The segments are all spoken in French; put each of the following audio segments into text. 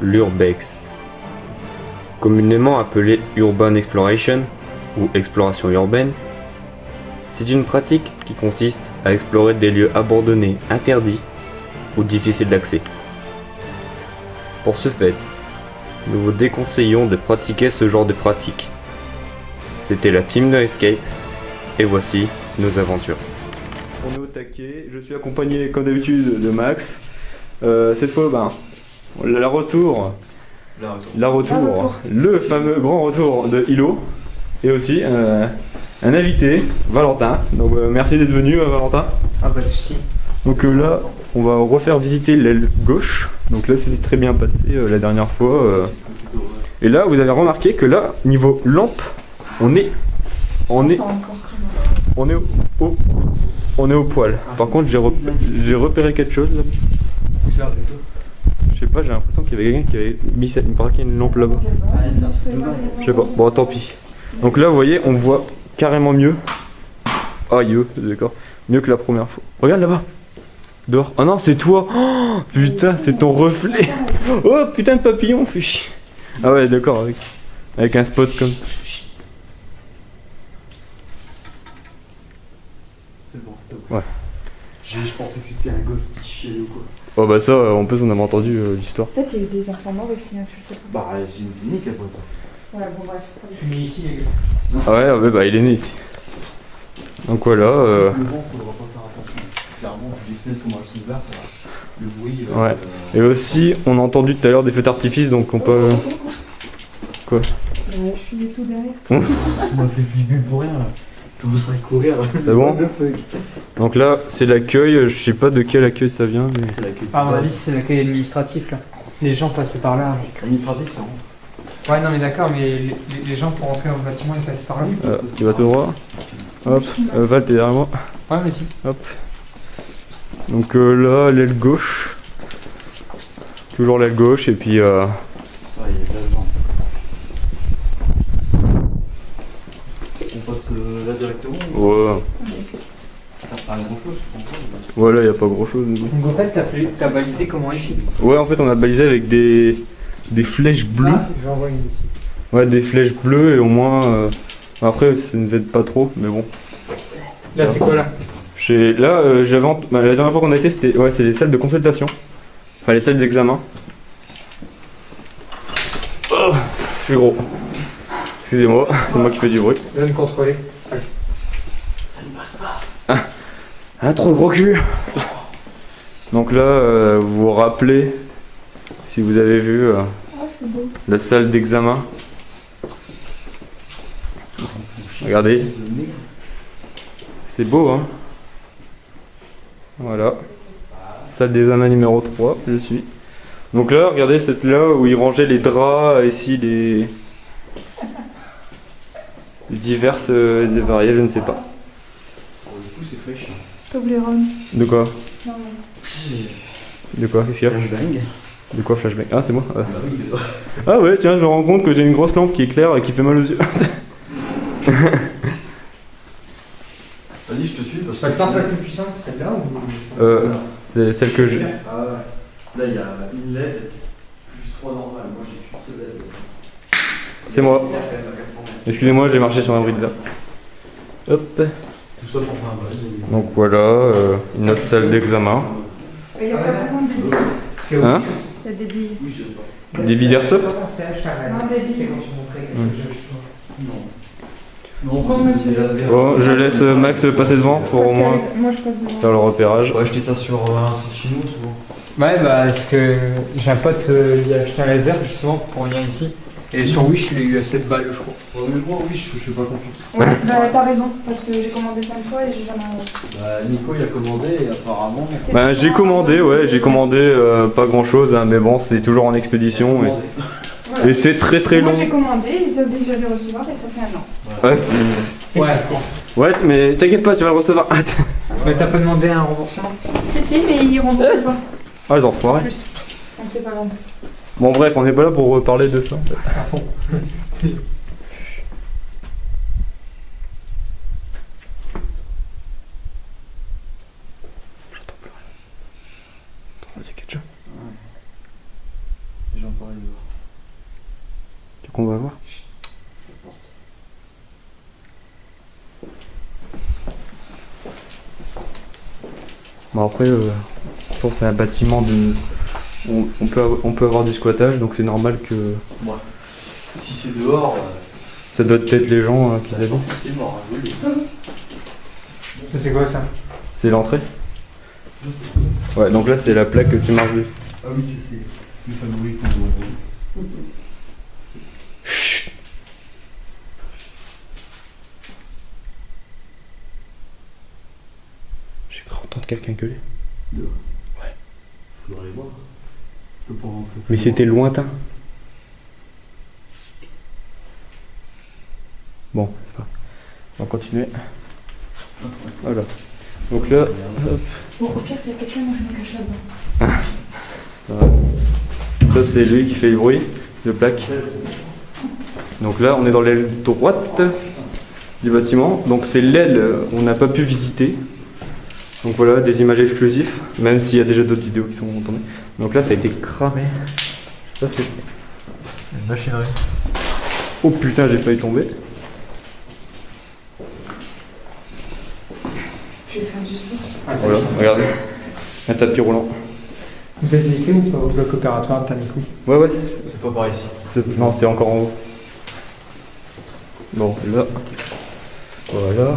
l'urbex. Communément appelé urban exploration ou exploration urbaine, c'est une pratique qui consiste à explorer des lieux abandonnés, interdits ou difficiles d'accès. Pour ce fait, nous vous déconseillons de pratiquer ce genre de pratique. C'était la team No Escape, et voici nos aventures. On est au taquet, je suis accompagné comme d'habitude de Max. Cette fois, le retour, le fameux grand retour de Hilo, et aussi un invité, Valentin. Donc merci d'être venu, Valentin. Ah, pas de soucis. Donc là, on va refaire visiter l'aile gauche. Donc là, ça s'est très bien passé la dernière fois. Et là, vous avez remarqué que là, niveau lampe, on est au poil. Par contre, j'ai repéré quelque chose là. Je sais pas, j'ai l'impression qu'il y avait quelqu'un qui avait mis une lampe là-bas. Je sais pas, bon tant pis. Donc là, vous voyez, on voit carrément mieux. Aïe, d'accord. Mieux que la première fois. Regarde là-bas. Dehors. Oh non, c'est toi. Oh, putain, c'est ton reflet. Oh putain de papillon, fiche. Ah ouais, d'accord, avec un spot comme. C'est bon. Ouais. Je pensais que c'était un gosse qui chialait ou quoi. Oh bah ça, en plus on avait entendu l'histoire. Peut-être il y a eu des enfants morts aussi, hein, tu sais pas. Bah, j'ai une clinique après quoi. Voilà, bon bref. Je suis né ici, les gars. Ah ouais, bah il est né ici. Donc voilà. Le vent, faudra pas faire attention. Clairement, les fenêtres comment elles sont ouvertes, le bruit. Ouais. Et aussi, on a entendu tout à l'heure des feux d'artifice, donc on peut. Quoi? Je suis tout derrière. On m'a fait flipper pour rien là. Je me serais courir. C'est bon? Donc là, c'est l'accueil, je sais pas de quel accueil ça vient, mais. C'est l'accueil. Ah, à mon avis, c'est l'accueil administratif là. Les gens passaient par là. Administratif, c'est bon. Ouais, non, mais d'accord, mais les gens pour rentrer dans le bâtiment, ils passaient par là. Tu vas tout droit. Hop, Val, t'es derrière moi. Ouais, vas-y. Hop. Donc là, l'aile gauche. Toujours l'aile gauche, et puis. Ouais, il y a de la jambe. On passe là directement. Ouais. Ça sert pas à grand chose, je comprends. Voilà, y a pas grand chose. Donc en fait, t'as balisé comment ici? Ouais, en fait, on a balisé avec des flèches bleues. Ah, j'en vois une ici. Ouais, des flèches bleues, et au moins. Après, ça nous aide pas trop, mais bon. Là, c'est quoi là? Là, la dernière fois qu'on a été, c'est les salles de consultation. Enfin, les salles d'examen. Oh, je suis gros. Excusez-moi, c'est moi qui fais du bruit. Zone contrôlée. Ah, trop gros cul. Donc là, vous vous rappelez, si vous avez vu la salle d'examen. Regardez. C'est beau, hein. Voilà. Salle d'examen numéro 3, je suis. Donc là, regardez, c'est là où ils rangeaient les draps, ici les diverses et variées, je ne sais pas. Du coup, c'est fraîche. Toblerone. De quoi? Non, De quoi? Qu'est-ce qu'il y a? Flashbang. De quoi flashback? Ah, c'est moi? Bah oui, Ah ouais, tiens, je me rends compte que j'ai une grosse lampe qui éclaire et qui fait mal aux yeux. Vas-y, je te suis parce que. Pas de lampe la plus puissante, c'est celle-là ou... C'est celle que j'ai. Ah ouais. Là, il y a une LED plus 3 normales. Moi, j'ai qu'une seule LED. C'est moi. Il y a quand même à 400 mètres. Excusez-moi, j'ai marché sur un bris de verre. Hop. Tout ça pour faire un buzz. Donc voilà, une autre salle d'examen. il y a pas vraiment de billes. C'est autre Hein? chose. Il y a des billes. Oui, je sais pas. Des billes d'airsoft? C'est HRL. Non, des billes. C'est quand tu montrais quelque chose. Non. Non, Bon, monsieur. c'est laser. Bon, je laisse Max passer devant pour au moins Moi je passe devant. faire le repérage. Faut acheter ça sur un site chinois souvent. Ouais, bah, parce que j'ai un pote, il a acheté un laser justement pour venir ici. Et sur Wish, il a eu à 7 balles, je crois. Ouais, mais moi, oui, je suis pas confiant. Ouais, bah t'as raison, parce que j'ai commandé plein de fois et j'ai jamais. Bah, Nico, il a commandé et apparemment. Ben, j'ai commandé, pas grand chose, hein, mais bon, c'est toujours en expédition et c'est très très long. Moi j'ai commandé, ils ont dit que j'allais recevoir et ça fait un an. Ouais. Ouais. Ouais, mais t'inquiète pas, tu vas le recevoir. Mais t'as pas demandé un remboursement? Si, mais ils remboursent pas. Ah, les En enfoirés. plus. Donc c'est pas grave. Bon, bref, on n'est pas là pour parler de ça. À fond. Vas-y, ketchup. Les gens pareil. Tu qu'on va voir? Bon après, je pense que c'est un bâtiment de... On peut avoir du squattage, donc c'est normal que... Ouais. Si c'est dehors, Ça doit être les gens qui la habitent. sortie c'est mort, hein, oui. C'est quoi ça? C'est l'entrée? Ouais, donc là c'est la plaque que tu marches dessus. Ah oui, c'est le favori qu'on doit envoyer. Chut. J'ai cru entendre quelqu'un gueuler. Dehors. Ouais. Faudrait voir. Je peux pas rentrer. Mais c'était lointain. Bon, c'est pas. On va continuer. Voilà. Donc là, hop, Bon, au pire, s'il y a quelqu'un, moi je me cache là-dedans. voilà. Ça c'est lui qui fait le bruit de plaque. Donc là on est dans l'aile droite du bâtiment. Donc c'est l'aile on n'a pas pu visiter. Donc voilà, des images exclusives, même s'il y a déjà d'autres vidéos qui sont tournées. Donc là ça a été cramé. Ça c'est... Une machinerie. Oh putain, j'ai failli tomber. Je vais faire du sport. Voilà, regardez. Un tapis roulant. Vous êtes niqué ou pas au bloc opératoire de Tanikou? Ouais, C'est pas par ici. non, c'est encore en haut. Bon, là. Voilà.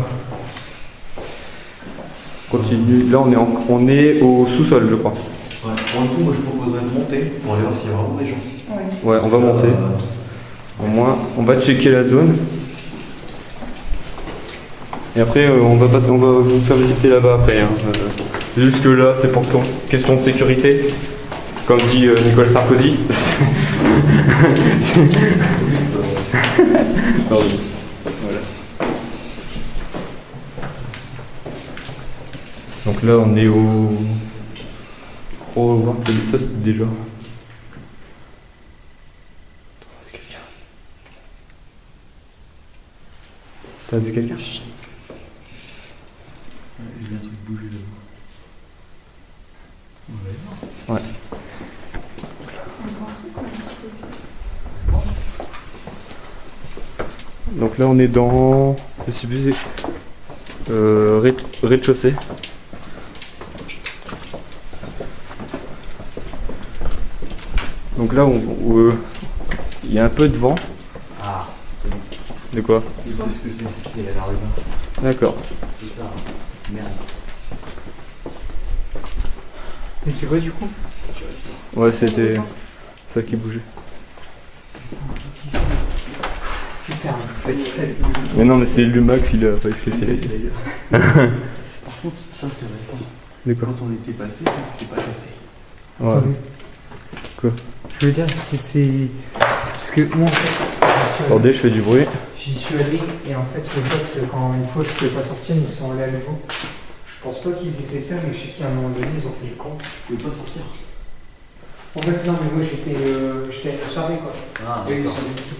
Continue. Là, on est au sous-sol, je crois. Ouais. Pour le coup, moi je proposerais de monter pour aller voir s'il y a vraiment des gens. Ouais. Ouais, on va monter. Au moins, on va checker la zone. Et après, on va vous faire visiter là-bas après. Hein. Jusque là, c'est pour question de sécurité. Comme dit Nicolas Sarkozy. Pardon. Voilà. Donc là, on est au... Oh, ça c'est déjà... T'as vu quelqu'un? J'ai vu un truc bouger là-bas. Ouais. Donc là on est dans... Je sais plus... rez-de-chaussée. Donc là il y a un peu de vent. Ah, De quoi? je sais ce que c'est. C'est la rumeur. D'accord. C'est ça. Merde. Et c'est quoi du coup? Ouais, c'était ça qui bougeait. Putain, vous faites Mais non, mais c'est Lumax, il a pas spécialisé. Par contre, ça c'est récent. De quoi? Quand on était passé, ça c'était pas cassé. Ouais. Quoi? Je veux dire, si c'est. Parce que moi en fait. Attendez, je fais du bruit. J'y suis allé et en fait, les potes, quand une fois je pouvais pas sortir, ils sont allés à nouveau. Je pense pas qu'ils aient fait ça, mais je sais qu'à un moment donné, ils ont fait le con. Tu pouvais pas sortir. En fait, non, mais moi j'étais observé quoi. Ah, Et ils d'accord. sont venus.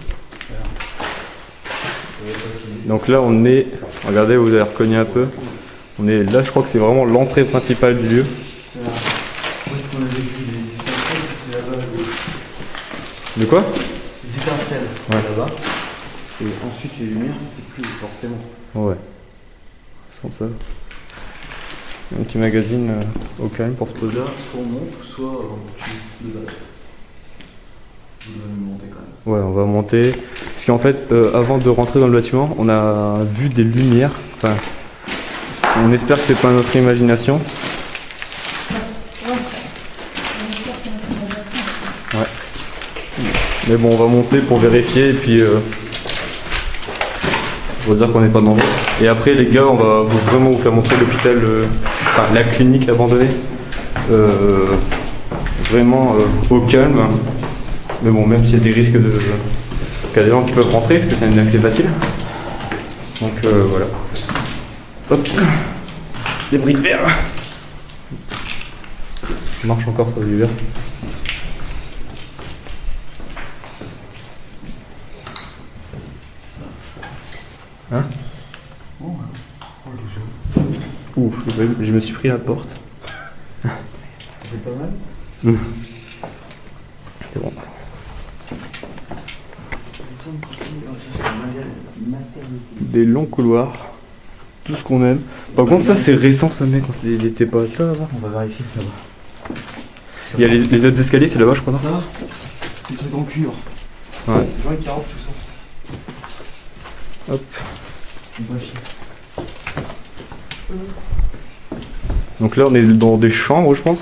Donc là, on est... Regardez, vous avez reconnu un peu. On est là, je crois que c'est vraiment l'entrée principale du lieu. Où est-ce qu'on avait vu les étincelles? C'était là-bas. De quoi? Les étincelles, c'était Ouais. là-bas. Et ensuite les lumières, c'était plus forcément. Ouais. C'est comme ça. Un petit magazine au calme pour se poser. Là, soit on monte, soit on tue de base. Vous devez monter quand même. Ouais, on va monter. Parce qu'en fait, avant de rentrer dans le bâtiment, on a vu des lumières. Enfin, on espère que c'est pas notre imagination. Ouais. Mais bon, on va monter pour vérifier et puis pour dire qu'on n'est pas dangereux. Et après, les gars, on va vraiment vous faire montrer l'hôpital, enfin la clinique abandonnée. Vraiment au calme. Mais bon, même s'il y a des risques de... qu'il y a des gens qui peuvent rentrer, parce que c'est un accès facile. Donc voilà. Hop. Des bris de verre. Ça marche encore sur du verre. Hein? Ouf, je me suis pris à la porte. C'est pas mal. C'est bon. Des longs couloirs. Tout ce qu'on aime. Par contre, ça c'est récent, ça, mec. Il était pas là avant. On va vérifier là-bas. Il y a les autres escaliers, c'est là-bas, je crois. Non, Ça, des trucs en cuivre. Ouais. Genre les carottes, tout ça. Hop. On va chier. Donc là, on est dans des chambres, je pense.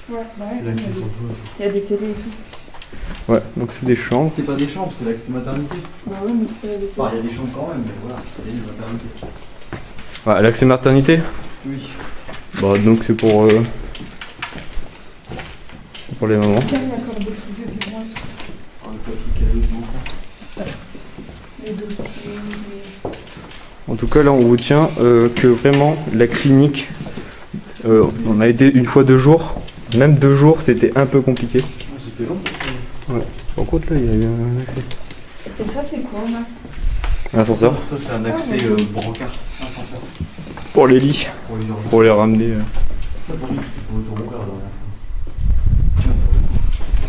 Ouais, bah C'est là ouais. que c'est surtout. Il y a des télés et tout. Ouais, donc c'est des chambres. C'est pas des chambres, c'est l'accès maternité. Bah ouais, mais c'est pas des Enfin, télés. il y a des chambres quand même, mais voilà, c'est des maternité. Ouais, l'accès maternité. Oui. Bah, donc c'est pour les mamans. Tiens, il y a encore des trucs de bureau et tout. Ah, le papier cadeau des enfants. Les dossiers, les... En tout cas, là, on retient que vraiment la clinique, on a été une fois 2 jours. Même 2 jours, c'était un peu compliqué. Ah, c'était long. Ouais. Par contre, là, il y a eu un accès. Et ça, c'est quoi, Max? Un ascenseur. Ça, c'est un accès brancard. Ascenseur. Pour les lits, Pour les urgences. pour les ramener. Ça, pour lui, c'était pour le tour ouvert la dernière fois. Tiens, pour le coup.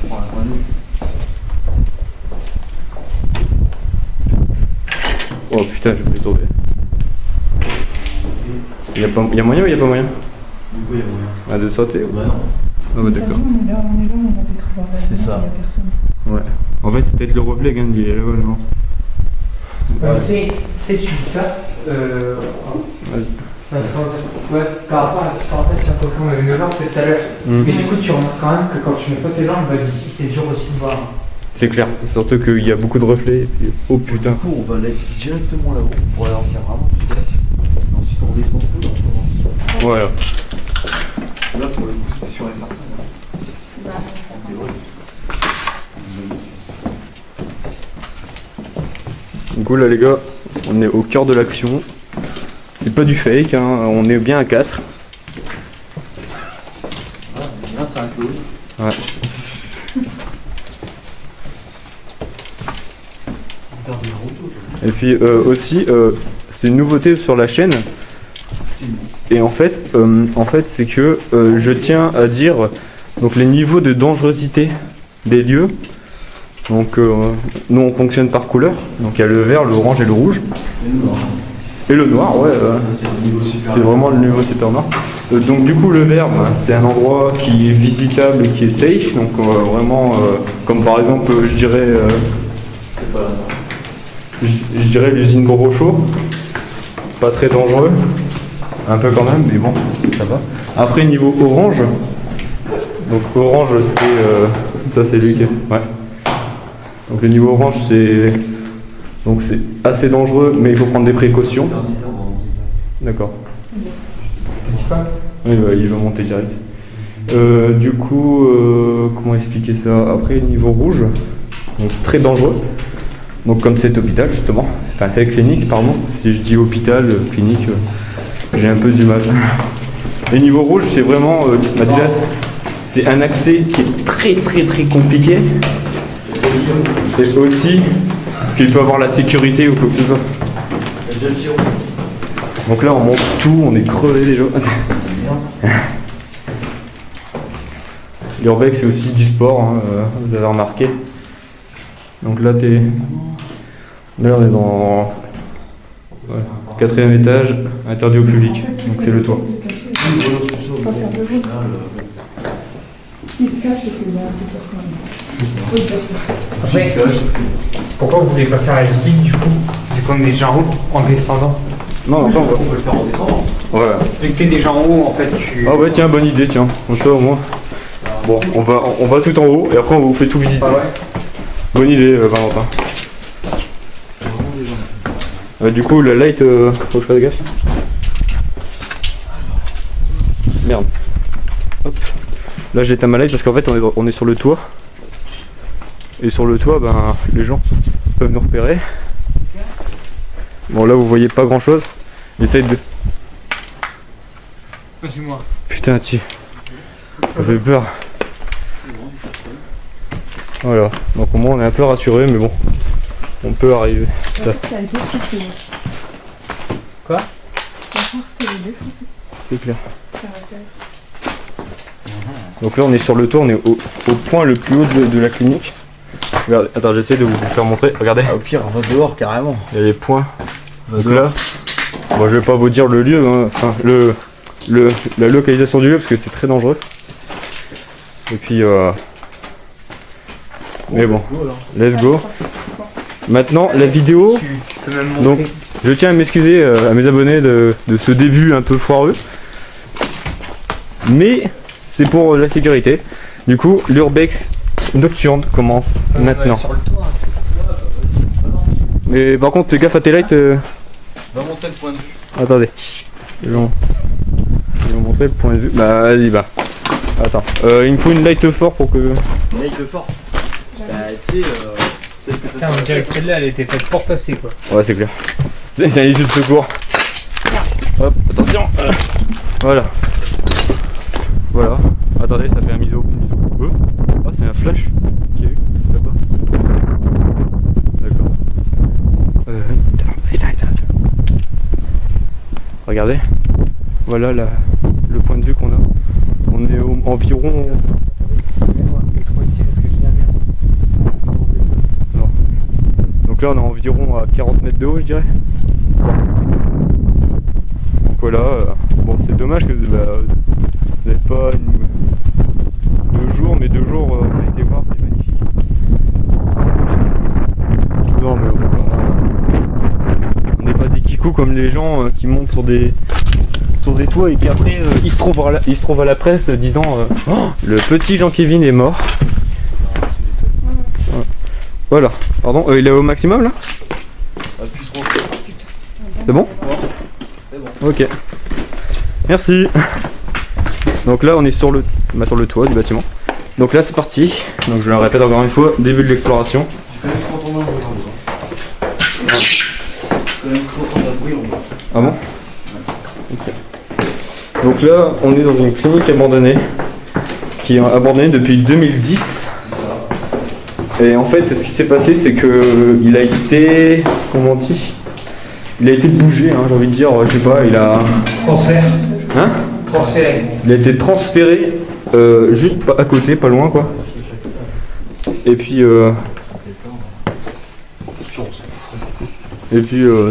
Prends un panneau. Oh putain, je vais tomber. Il y a moyen ou il y a pas moyen? Du coup, il y a moyen. Ah, de sauter ou... Bah non. Ah bah d'accord. On est là, on a des trous C'est ça. il y a personne. Ouais. En fait, c'est peut-être le reflet, hein, il est là-bas, non? Tu sais, tu dis ça. Vas-y. Ouais, par rapport à la parenthèse sur quoi on avait 9 ans peut-être tout à l'heure. Mhm. Mais du coup, tu remarques quand même que quand tu mets pas tes jambes, bah, d'ici c'est dur aussi de voir. C'est clair, surtout qu'il y a beaucoup de reflets. Et puis... Oh putain. Du coup, on va aller directement là-haut pour aller ancien vraiment. Ensuite, on descend un peu. On Voilà. Là, pour le coup, c'est sûr et certain. Bah, En théorie. Du coup, là, les gars, on est au cœur de l'action. C'est pas du fake, hein, on est bien à 4. Là, c'est un clone. Ouais. Et puis aussi, c'est une nouveauté sur la chaîne. Et en fait c'est que je tiens à dire donc les niveaux de dangerosité des lieux. Donc nous on fonctionne par couleur. Donc il y a le vert, le orange et le rouge. Et le noir, ouais. C'est vraiment le niveau super noir. Donc du coup le vert, bah, c'est un endroit qui est visitable et qui est safe. Donc vraiment, comme par exemple, je dirais, C'est pas là, ça. je dirais l'usine Borocho. Pas très dangereux. Un peu quand même, mais bon, ça va. Après niveau orange, donc orange c'est, ça c'est lui qui est, ouais. Donc le niveau orange c'est, donc c'est assez dangereux, mais il faut prendre des précautions. D'accord. Dis pas. Oui, bah, il va monter direct. Du coup, comment expliquer ça? Après, niveau rouge, donc très dangereux. Donc comme c'est hôpital justement, enfin c'est clinique pardon. Si je dis hôpital, clinique, j'ai un peu du mal. Et niveau rouge, c'est vraiment, bah, déjà, c'est un accès qui est très très très compliqué. Et aussi qu'il peut avoir la sécurité ou quoi que ce soit. Donc là on monte tout, on est crevé déjà. L'urbex c'est aussi du sport, hein, vous avez remarqué. Donc là là on est dans 4e étage, interdit au public, donc c'est le toit. Pas faire de jour. S'il se cache, c'est qu'il y a un peu peur quand même. Faut dire ça. Après, pourquoi vous voulez pas faire la visite du coup? Vu qu'on est déjà en haut, en descendant. Non, après on va. On peut le faire en descendant. Ouais. Vu que t'es déjà en haut, en fait, tu. Ah ouais tiens, bonne idée, tiens. Comme ça au moins. Bon, on va tout en haut et après on vous fait tout visiter. Ah ouais. Bonne idée Valentin. Du coup la light, faut que je fasse gaffe. Merde. Hop. Là j'éteins ma light parce qu'en fait on est sur le toit. Et sur le toit, ben les gens peuvent nous repérer. Bon là vous voyez pas grand chose. Essaye de. C'est moi. Putain tu. Ça fait peur. Voilà. Donc au moins on est un peu rassuré mais bon. On peut arriver. Ça. T'as été piqué. Quoi? La porte, elle est défoncée. C'est clair. Ça va faire. Donc là on est sur le toit, on est au point le plus haut de la clinique. Regardez, attends j'essaie de vous faire montrer, regardez. Au pire, on va dehors carrément. Il y a les points Donc là, bon, je vais pas vous dire le lieu, hein, enfin la localisation du lieu parce que c'est très dangereux. Et puis mais bon, let's go. Maintenant la vidéo, donc je tiens à m'excuser à mes abonnés de ce début un peu foireux. Mais c'est pour la sécurité. Du coup, l'urbex nocturne commence maintenant. Sur le toit, Mais par contre, fais gaffe à tes lights. Va monter le point de vue. Attendez. Je vais vous montrer le point de vue. Bah, vas-y, bah. Attends. Il me faut une light fort pour que. Là, il te fort. Bah, tu sais, celle que Putain, on dirait que celle-là, elle était faite pour passer, quoi. Ouais, c'est clair. C'est un issue de secours. Hop, attention. Voilà. Voilà. Attendez, ça fait un miso. Ah, c'est un flash qui est vu là-bas. D'accord. Regardez. Voilà le point de vue qu'on a. On est environ. Non. Donc là, on est environ à 40 mètres de haut, je dirais. Donc voilà. Bon, c'est dommage que vous n'avez pas 2 jours, mais 2 jours, on a été voir, c'est magnifique. Non, mais on n'est pas des kikous comme les gens qui montent sur des toits et puis après ils se trouvent à la presse disant oh, le petit Jean-Kévin est mort. Voilà. Pardon, il est au maximum là? C'est bon? C'est bon. Ok. Merci. Donc là on est sur le toit du bâtiment. Donc là c'est parti. Donc je le répète encore une fois, début de l'exploration. Ah bon? Ok. Donc là on est dans une clinique abandonnée qui est abandonnée depuis 2010. Et en fait ce qui s'est passé c'est que il a été, comment on dit, il a été bougé, hein, j'ai envie de dire, je sais pas, il a... Transfert. Hein? Transféré. Il a été transféré juste à côté, pas loin quoi. Et puis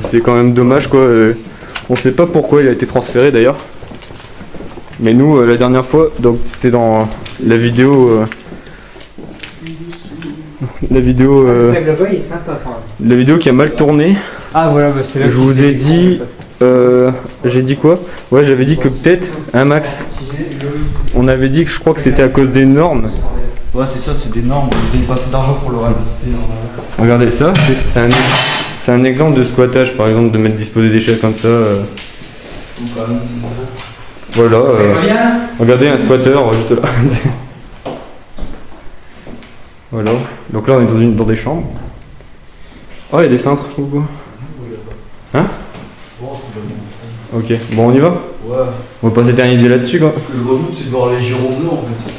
c'est quand même dommage quoi. On sait pas pourquoi il a été transféré d'ailleurs. Mais nous la dernière fois, donc c'était dans la vidéo Le tag là-bas, il est sympa quand même. la vidéo qui a mal tourné. Ah voilà, bah c'est là Je vous ai dit j'ai dit quoi? Ouais, j'avais dit que peut-être un max. On avait dit que je crois que c'était à cause des normes. Ouais, c'est ça, c'est des normes. Ils ont pas assez d'argent pour le réhabiliter. Regardez ça, c'est un exemple de squattage, par exemple, de mettre disposer des chaises comme ça. Voilà. Regardez un squatter juste là. Voilà. Donc là, on est dans des chambres. Oh, il y a des cintres ou quoi? Hein? Ok, bon, on y va? Ouais. On va pas s'éterniser là-dessus quoi. Ce que je redoute, c'est de voir les gyros bleus en fait.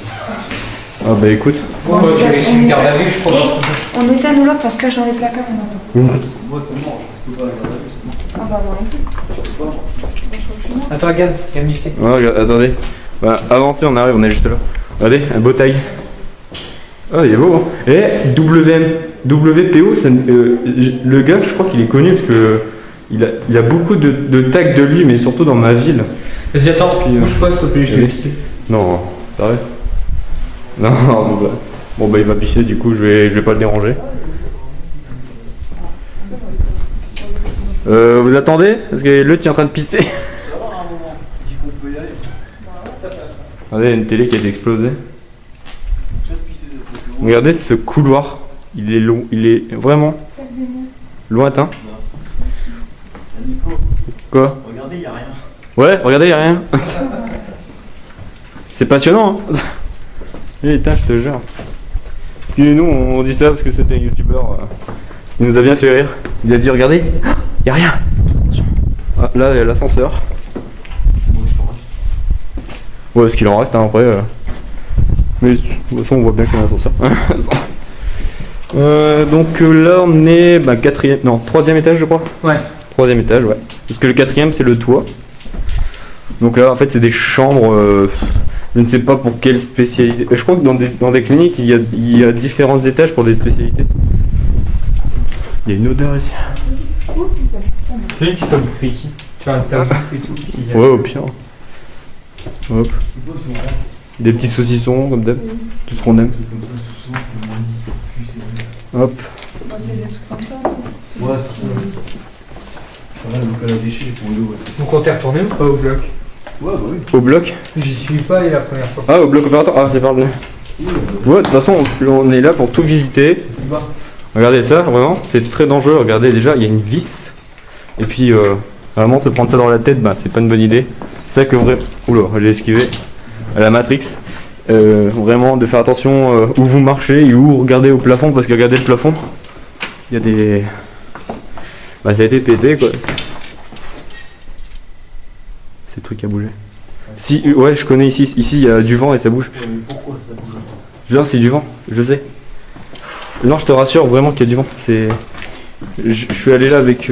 Ah bah écoute. Bon, bah, tu laisses une garde à vue, je crois. On éteint nous là, on se cache dans les placards, on entend. Moi, c'est mort, je peux pas la garder à vue, c'est mort. Ah bah moi non plus. Attends, regarde, il y a Ouais, regarde, attendez. Bah, avancez, on arrive, on est juste là. Regardez, un beau taille. Ah, il est beau, hein. Et WPO, le gars, je crois qu'il est connu parce que il a beaucoup de tags de lui, mais surtout dans ma ville. Vas-y, attends, bouge pas, s'il te plaît, je vais pisser. Non, t'arrêtes. Non, bon bah il va pisser, du coup je vais pas le déranger. Vous attendez? Parce que l'autre est en train de pisser. Ça va à un moment, dis qu'on peut y aller. Regardez, il y a une télé qui a été explosée. Regardez ce couloir, il est long, il est vraiment lointain. Nico, Quoi? regardez, y a rien. Ouais, regardez, y a rien. C'est passionnant, hein. Putain, je te jure. Et nous, on dit ça parce que c'était un youtubeur. Il nous a bien fait rire. Il a dit, regardez, y a rien. Ah, là, il y a l'ascenseur. Ouais, ce qu'il en reste, hein, après. Mais de toute façon, on voit bien qu'il y a un ascenseur. Donc là, on est troisième étage, je crois. Ouais. Troisième étage, ouais. Parce que le quatrième, c'est le toit. Donc là, en fait, c'est des chambres. Je ne sais pas pour quelle spécialité. Je crois que dans des cliniques, il y a différents étages pour des spécialités. Il y a une odeur ici. Tu sais, tu peux bouffer ici. Tu as un tabou et tout. Ouais, au pire. Hop. Des petits saucissons, comme d'hab. Tout ce qu'on aime. Hop. Bah, c'est des trucs comme ça. Ouais, c'est ça. Ouais, donc à la déchet pour l'eau. Ouais, Vous comptez retourner ou pas au bloc? bah oui. Au bloc. J'y suis pas allé la première fois. Ah, au bloc opérateur. Ah, c'est pardon. Ouais, de toute façon, on est là pour tout visiter. Regardez ça, vraiment, c'est très dangereux. Regardez, déjà, il y a une vis. Et puis, vraiment, se prendre ça dans la tête, bah, c'est pas une bonne idée. C'est ça que vraiment. Oula, j'ai esquivé. À la Matrix. Vraiment, de faire attention où vous marchez et où regardez au plafond, parce que regardez le plafond. Il y a des. Bah, ça a été pété, quoi. C'est le truc qui a bougé. Si, ouais, je connais ici. Ici, il y a du vent et ça bouge. Mais pourquoi ça bouge? Genre, c'est du vent, je sais. Non, je te rassure vraiment qu'il y a du vent. C'est. Je suis allé là avec,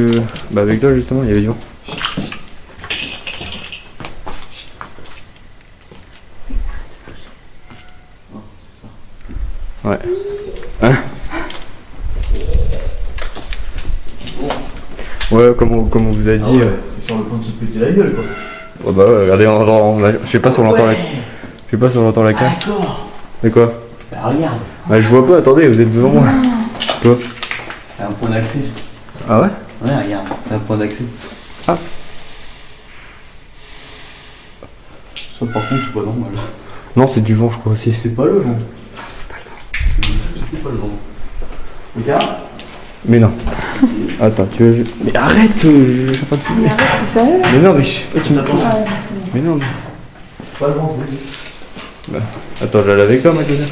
bah avec toi justement, il y avait du vent. Ouais. Hein? Ouais, comme on vous a dit. Ah ouais, c'est sur le point de se péter la gueule quoi. Oh bah ouais, regardez, on entend, je sais pas si on entend la. Je sais pas si on entend la carte. D'accord. Mais quoi? Bah regarde. Bah je vois pas, attendez, vous êtes devant moi. Quoi? C'est un point d'accès. Ah ouais? Ouais, regarde, c'est un point d'accès. Ah. Ça par contre, c'est pas normal. Non, c'est du vent, je crois aussi. C'est pas le vent. C'est pas le vent. Regarde. Mais non. Attends, tu veux. Mais arrête, je suis en train de filmer. Mais arrête, t'es sérieux là? Mais non, mais je sais pas, tu me. Ah ouais, Mais non, mais. Pas le vent, oui. Attends, j'allais avec toi, ma cousin.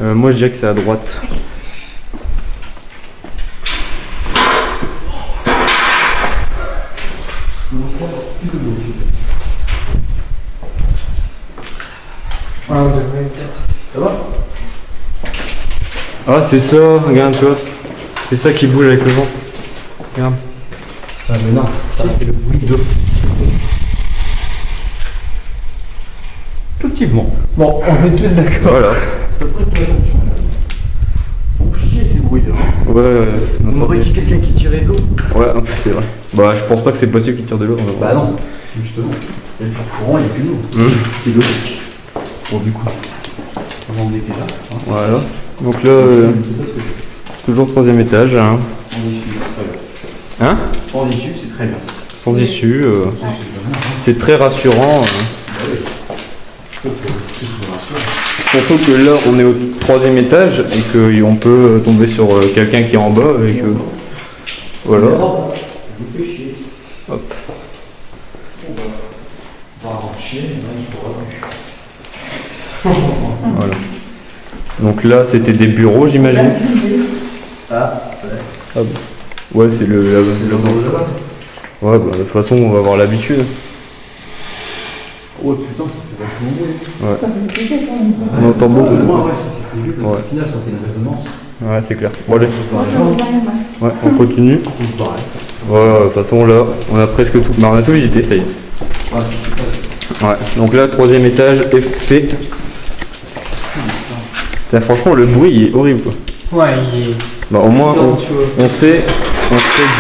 Moi, je dirais que c'est à droite. Ah, on devrait être. Ça va? Ah, c'est ça, regarde, tu vois. C'est ça qui bouge avec le vent. Regarde. Ah mais non, ça fait le bruit d'eau. Effectivement. Bon, on est tous d'accord. Voilà. Ça prête pas attention. Faut chier ces bruits là. Ouais, On m'aurait dit quelqu'un qui tirait de l'eau. ouais, en plus, c'est vrai. Bah, je pense pas que c'est possible qu'il tire de l'eau. Bah non, justement. Il y a du courant, il n'y a plus d'eau. C'est logique. Bon du coup, avant on était là. Hein. Voilà. Donc là, toujours 3ème étage. Hein. Sans issue, c'est très bien. Hein? Sans issue, c'est très bien. Sans issue. C'est très rassurant. Surtout que là, on est au 3ème étage et qu'on peut tomber sur quelqu'un qui est en bas et que. Voilà. Vous fait chier. Hop. On va arracher, il pourra Voilà. Donc là, c'était des bureaux, j'imagine. Ah, Ah bah. Ouais, c'est le. Ouais, bah, de toute façon, on va avoir l'habitude. Oh putain, ça fait vachement bruit. ça fait plaisir quand même. On entend beaucoup. Ouais, ça c'est foutu parce Ouais. qu'au final, ça fait une résonance. Ouais, c'est clair. Bon, allez. Moi, je vois rien, Max. Ouais, on continue. Tout pareil. Voilà, de toute façon, là, on a presque tout. Bah, on a tout visité, ça y est. Ouais, c'est pas. Ouais, donc là, 3ème étage, FP. Putain, franchement, le bruit, il est horrible, quoi. Ouais, il est. Bah, au moins, on sait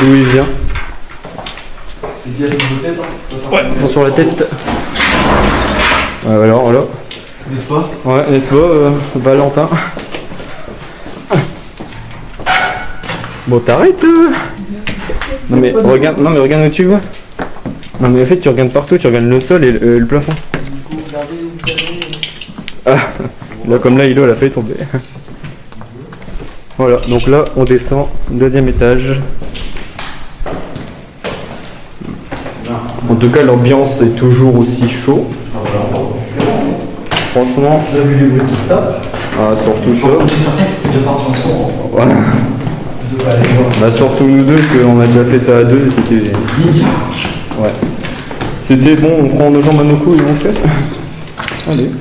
d'où il vient. C'est bien sur vos têtes, hein. Ouais, bon, sur la tête. Ouais, voilà, voilà. N'est-ce pas? Ouais, n'est-ce pas, Valentin? Bon, t'arrêtes Non mais regarde, où tu vas. Non mais en fait, tu regardes partout, tu regardes le sol et le plafond. Ah, là comme là, Hilo l'a fait tomber. Voilà, donc là, on descend, 2ème étage. En tout cas, l'ambiance est toujours aussi chaud. Franchement, Vous avez vu les bruits de tout ça? ah, surtout ça. On est certain que c'était déjà parti en courant. Voilà. Je devrais aller voir. Bah, surtout nous deux, qu'on a déjà fait ça à deux, et c'était. Ouais. C'était bon, on prend nos jambes à nos coups et on fait. Allez.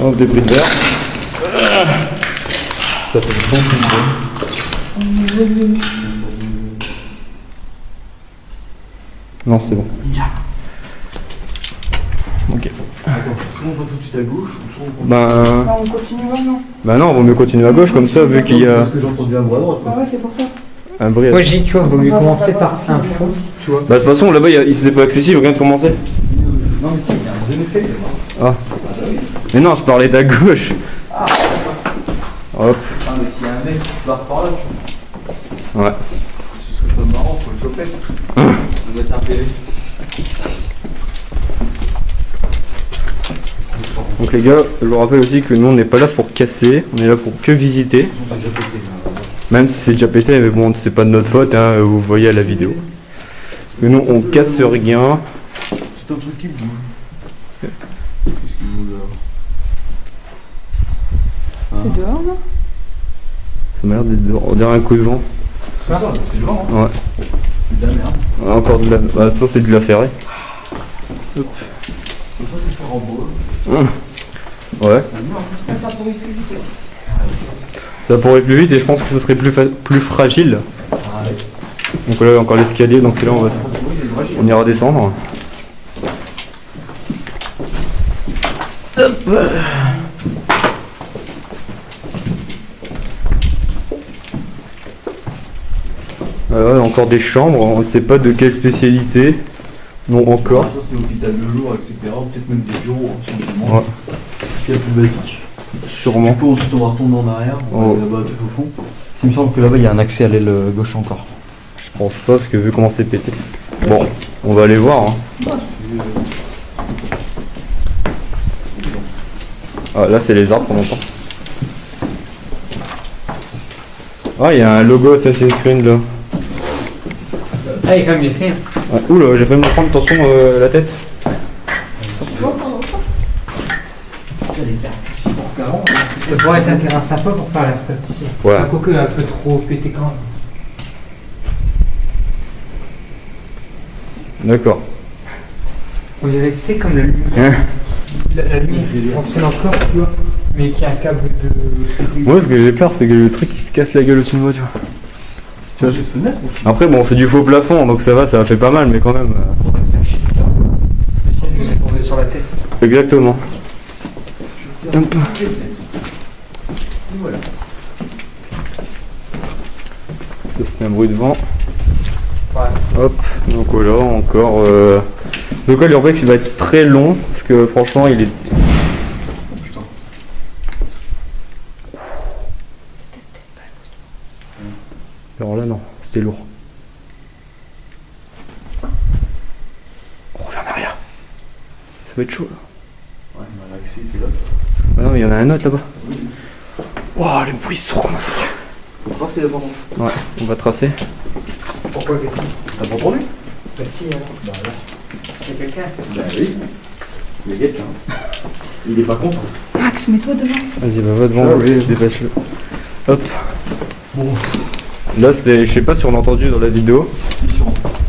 Hop, des bris de verre. Ça fait bon coup. Non, c'est bon. Ok. Attends, soit on va tout de suite à gauche, ou soit on... Bah, on continue maintenant. Bah non, vaut mieux continuer à gauche comme ça, vu qu'il y a Parce que j'ai entendu un bruit à droite. Ah ouais, c'est pour ça. un bruit. Moi, j'ai dit, tu vois, vaut mieux commencer par un fond, tu vois. Bah de toute façon, là-bas, c'était pas accessible, rien de commencer. Non mais si, il y a un deuxième effet. Ah. Mais non, je parlais de la gauche. Hop. Ah mais s'il y a un mec qui se barre par là, Ouais. ce serait pas marrant, faut le choper. Ça doit être un PV. Donc les gars, je vous rappelle aussi que nous on n'est pas là pour casser, on est là pour que visiter. On va déjà péter. Même si c'est déjà pété, mais bon, c'est pas de notre faute, hein, vous voyez à la vidéo. Parce que nous on casse rien. C'est un truc qui bouge. Qu'est-ce qui bouge là? C'est dehors, là? Ça m'a l'air d'être dehors, on dirait un coup de vent. C'est ça, c'est le vent. Hein. Ouais. C'est de la merde. Encore de la... Bah ça c'est de la ferrée. Faut pas tout faire en bois. Ouais. Ça pourrait plus vite aussi. Ça pourrait plus vite et je pense que ce serait plus fragile. Arrête. Donc là il y a encore l'escalier, donc là on ira descendre. Hop. Ouais, encore des chambres, on ne sait pas de quelle spécialité. Non encore. Ça c'est hôpital de jour, etc. Peut-être même des bureaux, simplement. Ouais. Ce qu'il y a de plus basique. Sûrement. Du coup ensuite on va retourner en arrière, on va Oh. aller là-bas tout au fond. Il me semble que là-bas il y a un accès à l'aile gauche encore. Je pense pas parce que vu comment c'est pété. Bon, on va aller voir. Hein. Ah, là c'est les arbres qu'on entend. Ah, il y a un logo Assassin's Creed là. Ah, il est quand même bien fait. Ouais. Oula, j'ai failli me prendre, attention la tête. Ça pourrait être un terrain sympa pour faire l'airsoft ici. Ouais. Un quoique un peu trop pété quand même. D'accord. On dirait que c'est comme la lumière. Hein. La lumière qui fonctionne encore, tu vois, mais qui a un câble de. Moi, ce que j'ai peur, c'est que le truc il se casse la gueule au-dessus de moi, tu vois. Tu vois. Cette fenêtre aussi. Après, bon, c'est du faux plafond, donc ça va, ça fait pas mal, mais quand même. On va se faire chier. Le ciel nous est tombé sur la tête. Exactement. Hop. Voilà. Ça, c'est un bruit de vent. Ouais. Hop, donc voilà, encore. Donc là, l'urbex il va être très long, parce que franchement, il est. Oh putain. Alors là, non, c'était lourd. On revient en arrière. Ça va être chaud là. Ouais, il m'a accès, t'es là. Ah non, mais il y en a un autre là-bas. Waouh, le bruit sourd. Faut tracer d'abord. Ouais, on va tracer. Pourquoi que si T'as pas entendu? Bah si, alors. Bah là. Il y a quelqu'un. Bah oui. Il y a quelqu'un. Il est pas content. Max, mets-toi devant. Vas-y, bah va devant, Ah oui. dépêche-le. Hop. Bon. Là, c'est, je sais pas si on l'a entendu dans la vidéo.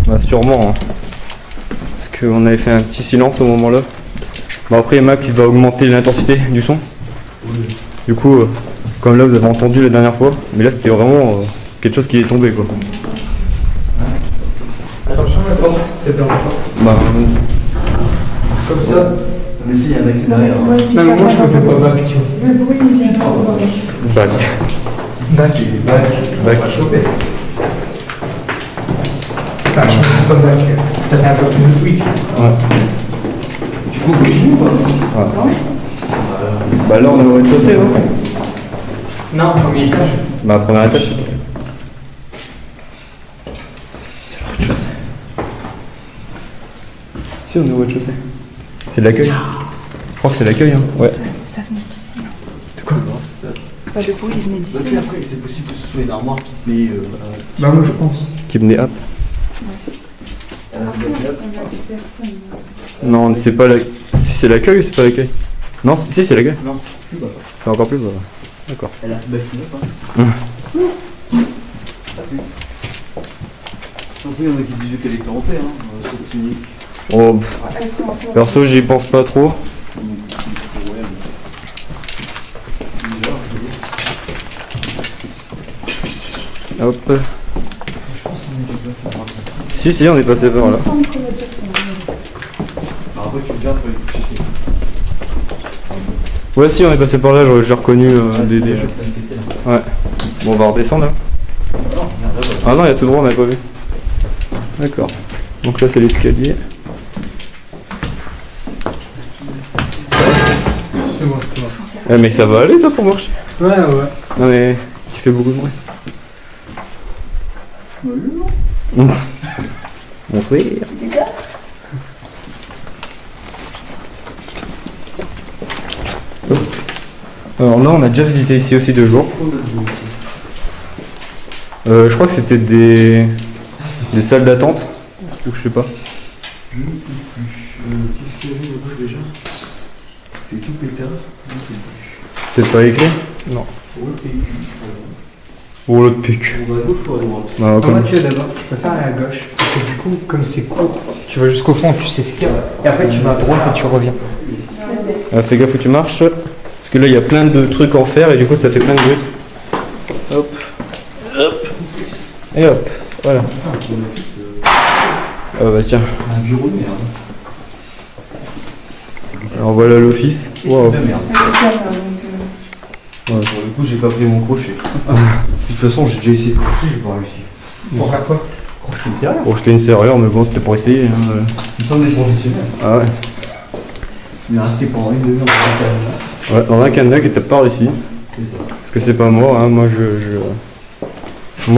Bah sûrement. Hein. Parce qu'on avait fait un petit silence au moment là. Bon après Max il va augmenter l'intensité du son. Oui. Du coup, comme là vous avez entendu la dernière fois, mais là c'était vraiment quelque chose qui est tombé quoi. Attention la porte, c'est dans la porte. Bah, Comme ça. Mais si, il y a un accès derrière. Ouais, puis Non, ça mais moi va je me fais pas. pas bac, tu vois. Le bruit, il vient pas. back. Bac. Bac. On va choper. Enfin, je me fais pas bac. Ça fait un peu plus de bruit. Ouais. Tu peux continuer ou pas? Ouais. Bah là on est au rez-de-chaussée non? Non, premier étage. Bah première étage. Si on est au rez-de-chaussée. C'est de l'accueil. Je crois que c'est l'accueil hein. Ouais. Ça venait d'ici, non? De quoi? Pas le bruit, il venait Bah, d'ici. puis après, c'est possible que ce soit une armoire qui te met. Bah moi je pense. Qui venait hop. Non, c'est pas la... Si c'est l'accueil ou c'est pas l'accueil? Non, si c'est l'accueil. Non, plus bas. C'est encore plus bas. D'accord. Elle a plus bas pas. Après, il y en a qui disaient qu'elle était en paix, hein, sur le clinique. Oh, perso, j'y pense pas trop. Hop. Si, on est passé par là. Alors après, tu regardes, tu vas aller coucher Ouais, si, on est passé par là, j'ai reconnu des. déjà. Ouais. Bon, on va redescendre là. Ah non, il y a tout droit, on n'a pas vu. D'accord. Donc là, c'est l'escalier. C'est bon, c'est bon. Eh, mais ça va aller, toi, pour marcher? Ouais, ouais. Non, mais tu fais beaucoup de bruit. Mon frère. Alors là, on a déjà visité ici aussi 2 jours. Je crois que c'était des salles d'attente. Ou je sais pas. Je ne sais plus. Qu'est-ce qu'il y avait là-bas déjà? C'était tout pétard? Je ne sais plus. C'est pas écrit? Non. Ouais, PQ. Ou l'autre PQ. On va à gauche ou à droite? Non, Comment comme... tu es d'abord? Je préfère aller à gauche. Parce que du coup, comme c'est court, tu vas jusqu'au fond, tu sais ce qu'il y a. Et après, tu vas à droite et tu reviens. Fais gaffe où tu marches. Parce que là, il y a plein de trucs en fer et du coup, ça fait plein de bruit. Hop. Hop. Et hop. Voilà. Ah bah tiens. Un bureau de merde. Alors voilà l'office. Wow. De merde. Pour le coup, j'ai pas pris mon crochet. De toute façon, j'ai déjà essayé de crocheter, j'ai pas réussi. Pour faire quoi? Crocheter une serrure. Pour jeter une serrure, mais bon, c'était pour essayer. Hein. Nous sommes des professionnels. Ah ouais. Il est resté pendant une demi-heure dans la caméra. Ouais, on a un cadenas qui était par ici. C'est ça. Parce que c'est pas moi, hein. Moi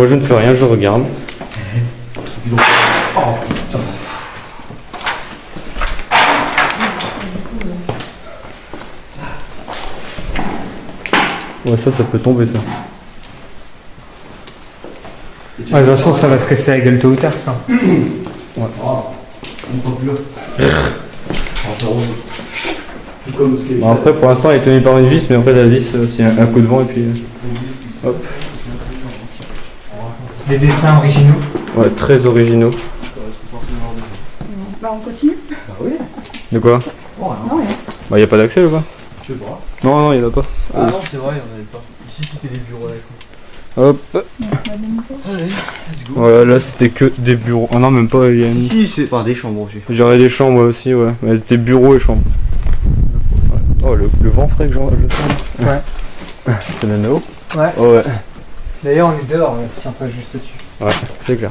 je ne fais rien, je regarde. Oh putain. Ouais, ça peut tomber ça. Ouais, de toute façon, ça va se casser la gueule tôt ou tard, ça. Oh, on sera plus là. On va faire autre chose. Tout comme ce qui est. Bon, après, pour l'instant, il est tenu par une vis, mais en fait, la vis, c'est un coup de vent et puis. Hop. Les dessins originaux. Ouais, très originaux. Bah, on continue. Bah oui. De quoi? Oh, non. Non, rien. Bah, y a pas d'accès ou pas? Je sais pas. Non, il y en a pas. Ah non, c'est vrai, il n'y en avait pas. Ici, c'était des bureaux avec nous. Hop. On va démonter. Allez, let's go. Voilà, là, c'était que des bureaux. Ah non, même pas, il y a une. Ici, c'est pas des chambres aussi. J'aurais des chambres aussi, ouais. Mais c'était bureaux et chambres. Oh, le vent frais que je sens. Ouais. C'est le no. Ouais. Oh, ouais. D'ailleurs, on est dehors, si on passe juste dessus. Ouais, c'est clair.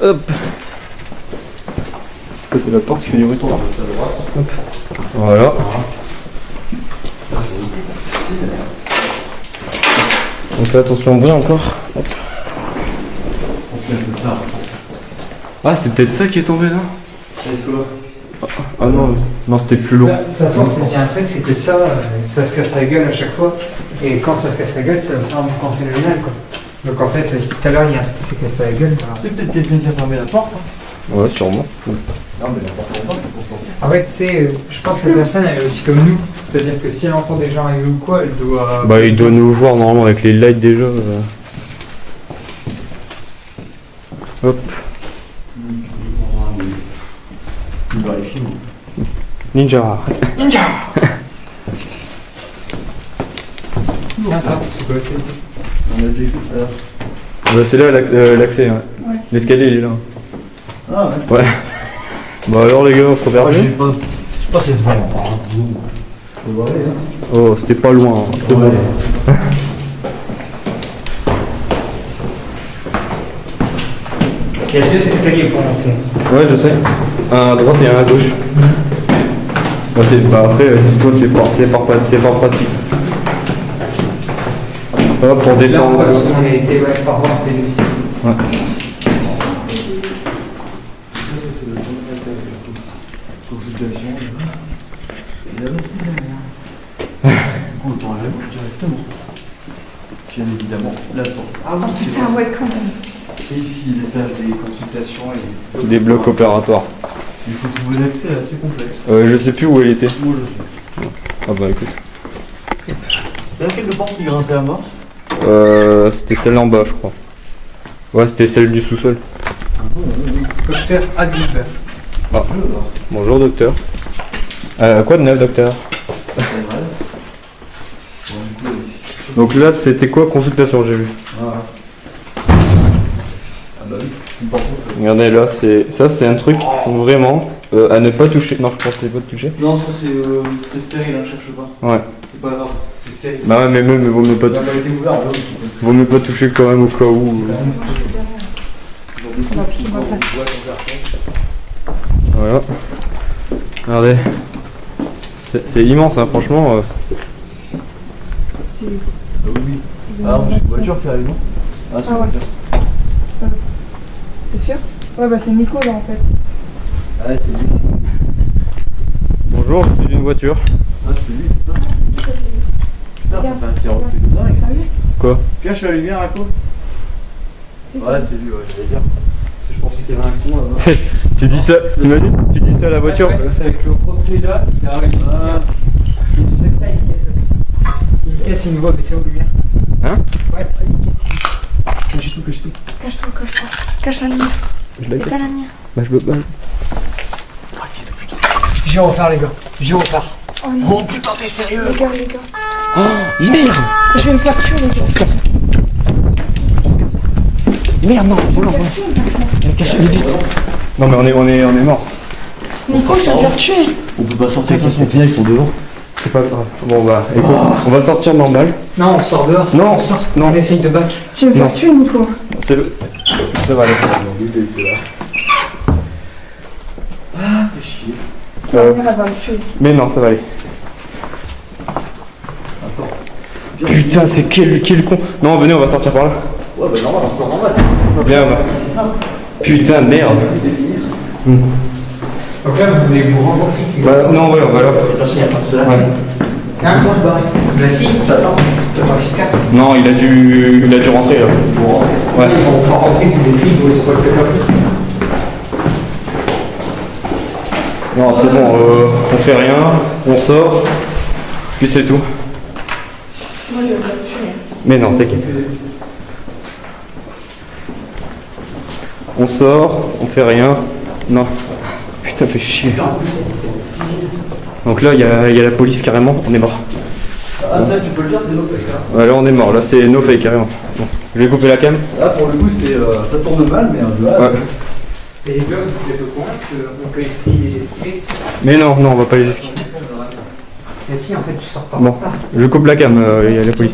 Hop. C'est la porte qui fait du bruit. Hop. Voilà. On fait attention au bruit encore. Hop. On se met un peu tard. Ah, c'était peut-être ça qui est tombé là. C'est quoi? Ah non, non, c'était plus lourd. De toute façon, je te dis un truc, c'est que ça se casse la gueule à chaque fois. Et quand ça se casse la gueule, ça va faire un boucan phénoménal, quoi. Donc en fait, si tout à l'heure, il y a un truc qui s'est cassé la gueule, voilà. C'est peut-être quelqu'un qui a fermé la porte. Hein. Ouais, sûrement. Non, mais la porte en bas, c'est pourtant. En fait, tu sais, je pense que la personne, elle est aussi comme nous. C'est-à-dire que si elle entend des gens arriver ou quoi, elle doit... Bah, il doit nous voir normalement avec les lights déjà. Hop. Il va les films. Ninja. Ah, c'est quoi, c'est On a déjà vu tout à l'heure. Bah, c'est là l'accès. Ouais. Ouais. L'escalier, il est là. Ah ouais. Ouais. Bah alors les gars, faut faire Moi, mieux. j'ai pas cette vague. Faut voir aller, hein. Oh, c'était pas loin. Hein. C'est Ouais. bon. Il y a 2 escaliers pour monter. Ouais, je sais. Un à droite et un à gauche. Bah, après, dis-toi, c'est pas pratique. Hop, pour descendre. Là, on a été par voir les deux. Ouais. Consultation. Et là, on prend la bouche directement. Bien évidemment, la porte. Ah oui, c'est Putain, vrai. ouais, quand même. Et ici, l'étage des consultations et Des blocs opératoires. il faut trouver l'accès assez complexe. Je sais plus où elle était. Moi, je sais. Ah bah écoute. C'était laquelle de porte qui grinçait à mort? C'était celle en bas, je crois. Ouais, c'était celle du sous-sol. Docteur Adib. Ah. Bonjour docteur. Quoi de neuf docteur? Donc là c'était quoi consultation j'ai vu? Ah bah oui. Par contre, Regardez là, c'est un truc qu'ils font vraiment. À ne pas toucher. Non, je pense que c'est pas de toucher. Non, ça c'est stérile, hein, cherche pas. Ouais. C'est pas grave, c'est stérile. Bah ouais, mais même, vaut mieux pas Ça n'a pas toucher. été ouvert, là. Vaut mieux pas toucher quand même au cas où. Voilà. Regardez. C'est immense, hein, franchement. C'est- Ah oui. Ah, c'est une voiture qui arrive, non? Ah, c'est Ah une ouais. voiture. T'es sûr? Ouais, bah c'est Nico là en fait. Ah, c'est lui. Bonjour, je suis d'une voiture. Ah, c'est lui, putain. Putain, ça fait un tir au cul de dingue. T'as vu? Quoi? Cache la lumière, un coup. C'est Ouais, ça. c'est lui, ouais, j'allais dire. Je pensais qu'il y avait un con là-bas. Tu dis ça, t'imagines? Tu dis ça à la voiture? C'est avec le profil là, il a réussi. Ah. Il casse une voie, mais c'est où lui? Hein? Ouais. Cache tout, cache tout. Cache-toi, cache-toi. Cache la lumière. Je l'ai Éteins la lumière. Bah je peux pas. Gyrophare, les gars. Gyrophare. Oh non. Oh putain, t'es sérieux? Les gars, les gars. Oh merde! Je vais me faire tuer, les gars. Merde, non! Je vais me faire tuer, personne. Cache-le vite! Non mais on est mort. Nico, je vais me faire tuer. On peut pas sortir, de toute façon, au final, ils sont dehors. C'est pas grave. Bon bah écoute, on va sortir normal. Non, on sort dehors. Non, on sort. non. On essaye de back. Je vais me Non. faire tuer, Nico. C'est le. Ça va aller. Ah, fais chier. La lumière, elle va me tuer. Mais non, ça va aller. Attends. Putain, c'est quel con. Non, venez, on va sortir par là. Ouais, bah normal, on sort normal. Viens, bah. C'est simple. Putain, merde. Donc là, vous voulez vous rendre au flic. Bah non, ouais, on va là. De toute façon, il n'y a pas de cela. Ouais. Hein, comment se barrer? Bah si, t'attends. T'attends qu'il se casse. Non, il a dû rentrer là. Bon, Ouais. Ils vont pas rentrer, c'est des flics, ou c'est quoi que c'est pas flic? Non, c'est bon, on fait rien, on sort, puis c'est tout. Moi, je vais me faire tuer. Mais non, t'inquiète. On sort, on fait rien. Non. Putain, fait chier. Donc là, il y a la police carrément, on est mort. ah, ça, tu peux le dire, c'est no fake. Hein. Ouais, là, on est mort, là, c'est no fake carrément. Bon, je vais couper la cam. Là, pour le coup, c'est, ça tourne mal, mais là, Ouais. Et les gars, vous êtes au courant qu'on peut essayer les esquiver? Mais non, on va pas les esquiver. Et si, en fait, tu sors par Bon, je coupe la cam, il y a la police.